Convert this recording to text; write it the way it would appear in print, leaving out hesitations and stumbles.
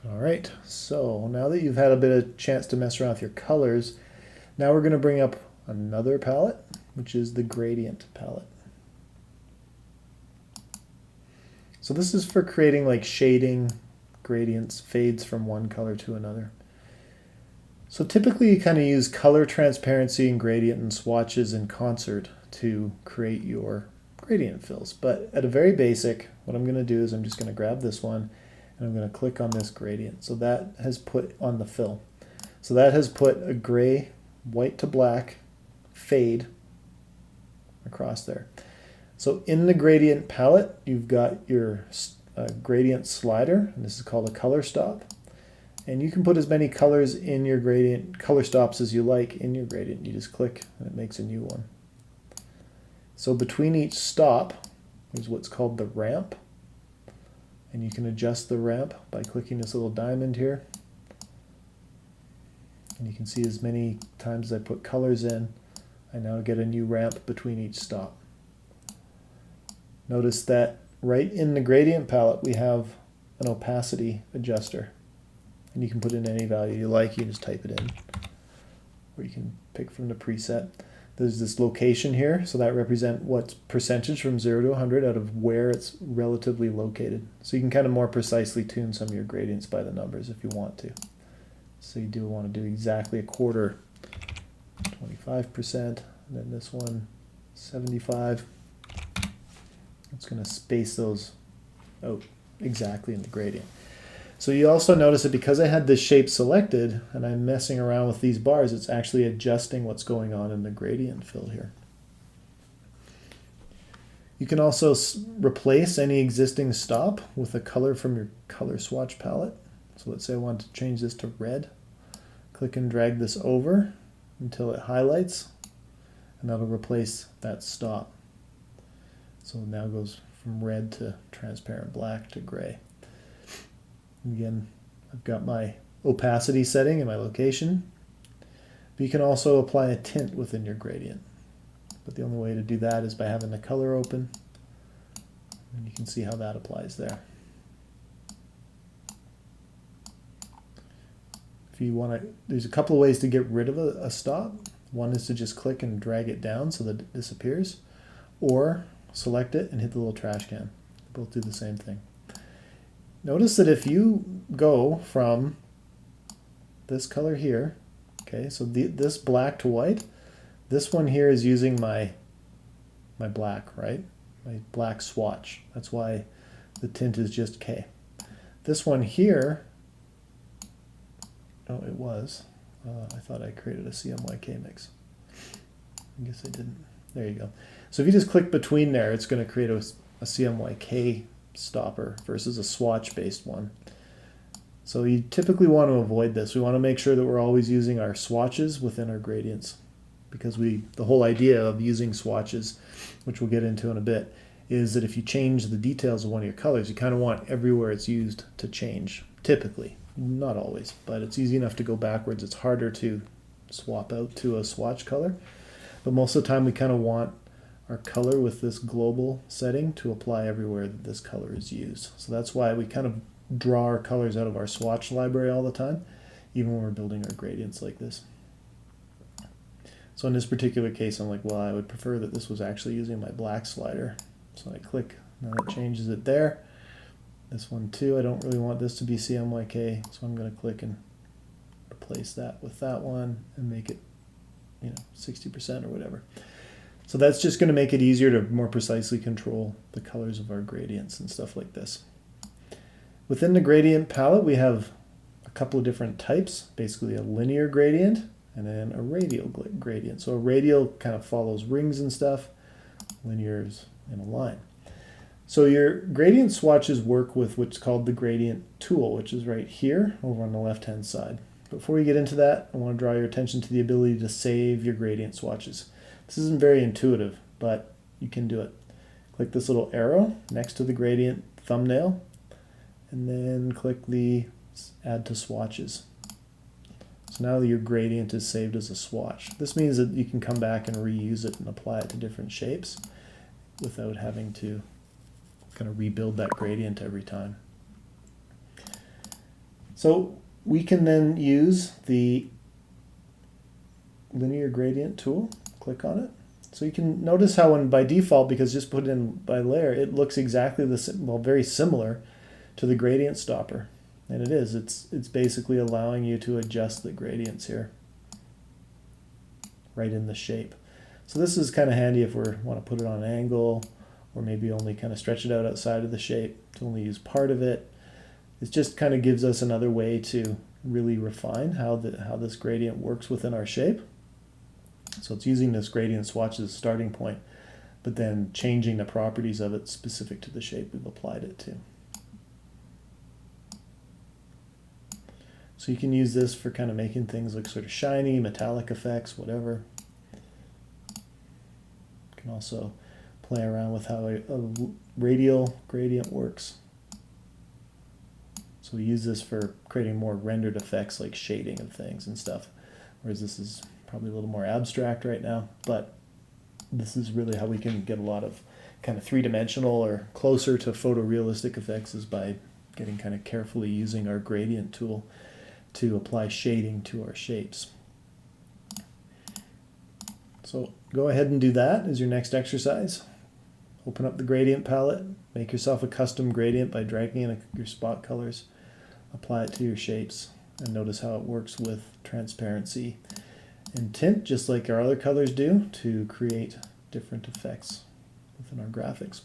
All right, so now that you've had a bit of chance to mess around with your colors, now we're going to bring up another palette, which is the gradient palette. So this is for creating like shading, gradients, fades from one color to another. So typically you kind of use color transparency and gradient and swatches in concert to create your gradient fills. But at a very basic, what I'm going to do is I'm just going to grab this one and I'm going to click on this gradient. So that has put on the fill. So that has put a gray, white to black fade across there. So in the gradient palette, you've got your gradient slider, and this is called a color stop. And you can put as many colors in your gradient, color stops as you like in your gradient. You just click and it makes a new one. So between each stop is what's called the ramp. And you can adjust the ramp by clicking this little diamond here. And you can see as many times as I put colors in, I now get a new ramp between each stop. Notice that right in the gradient palette we have an opacity adjuster. And you can put in any value you like, you just type it in. Or you can pick from the preset. There's this location here, so that represents what's percentage from 0 to 100 out of where it's relatively located. So you can kind of more precisely tune some of your gradients by the numbers if you want to. So you do want to do exactly a quarter, 25%, and then this one, 75. It's going to space those out exactly in the gradient. So you also notice that because I had this shape selected and I'm messing around with these bars, it's actually adjusting what's going on in the gradient fill here. You can also replace any existing stop with a color from your color swatch palette. So let's say I want to change this to red. Click and drag this over until it highlights, and that'll replace that stop. So it now goes from red to transparent black to gray. Again, I've got my opacity setting and my location. But you can also apply a tint within your gradient. But the only way to do that is by having the color open. And you can see how that applies there. If you want to, there's a couple of ways to get rid of a stop. One is to just click and drag it down so that it disappears. Or select it and hit the little trash can. They both do the same thing. Notice that if you go from this color here, okay, so this black to white, this one here is using my black, right? My black swatch. That's why the tint is just K. This one here, oh, it was. I thought I created a CMYK mix. I guess I didn't. There you go. So if you just click between there, it's going to create a CMYK stopper versus a swatch-based one. So you typically want to avoid this. We want to make sure that we're always using our swatches within our gradients, because the whole idea of using swatches, which we'll get into in a bit, is that if you change the details of one of your colors, you kind of want everywhere it's used to change, typically. Not always, but it's easy enough to go backwards. It's harder to swap out to a swatch color. But most of the time we kind of want our color with this global setting to apply everywhere that this color is used. So that's why we kind of draw our colors out of our swatch library all the time, even when we're building our gradients like this. So in this particular case, I'm like, well, I would prefer that this was actually using my black slider. So I click, now it changes it there. This one too, I don't really want this to be CMYK, so I'm going to click and replace that with that one and make it, 60% or whatever. So that's just going to make it easier to more precisely control the colors of our gradients and stuff like this. Within the gradient palette, we have a couple of different types, basically a linear gradient and then a radial gradient. So a radial kind of follows rings and stuff, linear is in a line. So your gradient swatches work with what's called the gradient tool, which is right here over on the left-hand side. Before we get into that, I want to draw your attention to the ability to save your gradient swatches. This isn't very intuitive, but you can do it. Click this little arrow next to the gradient thumbnail, and then click the Add to Swatches. So now your gradient is saved as a swatch. This means that you can come back and reuse it and apply it to different shapes without having to kind of rebuild that gradient every time. So we can then use the linear gradient tool, click on it. So you can notice how when by default, because just put in by layer, it looks exactly the same, well, very similar to the gradient stopper. And it is, it's basically allowing you to adjust the gradients here, right in the shape. So this is kind of handy if we want to put it on an angle, or maybe only kind of stretch it out outside of the shape to only use part of it. It just kind of gives us another way to really refine how this gradient works within our shape. So it's using this gradient swatch as a starting point, but then changing the properties of it specific to the shape we've applied it to. So you can use this for kind of making things look sort of shiny, metallic effects, whatever. You can also play around with how a radial gradient works. So we use this for creating more rendered effects like shading of things and stuff, whereas this is probably a little more abstract right now, but this is really how we can get a lot of kind of three-dimensional or closer to photorealistic effects, is by getting kind of carefully using our gradient tool to apply shading to our shapes. So go ahead and do that as your next exercise. Open up the gradient palette, make yourself a custom gradient by dragging in your spot colors, apply it to your shapes, and notice how it works with transparency and tint, just like our other colors do, to create different effects within our graphics.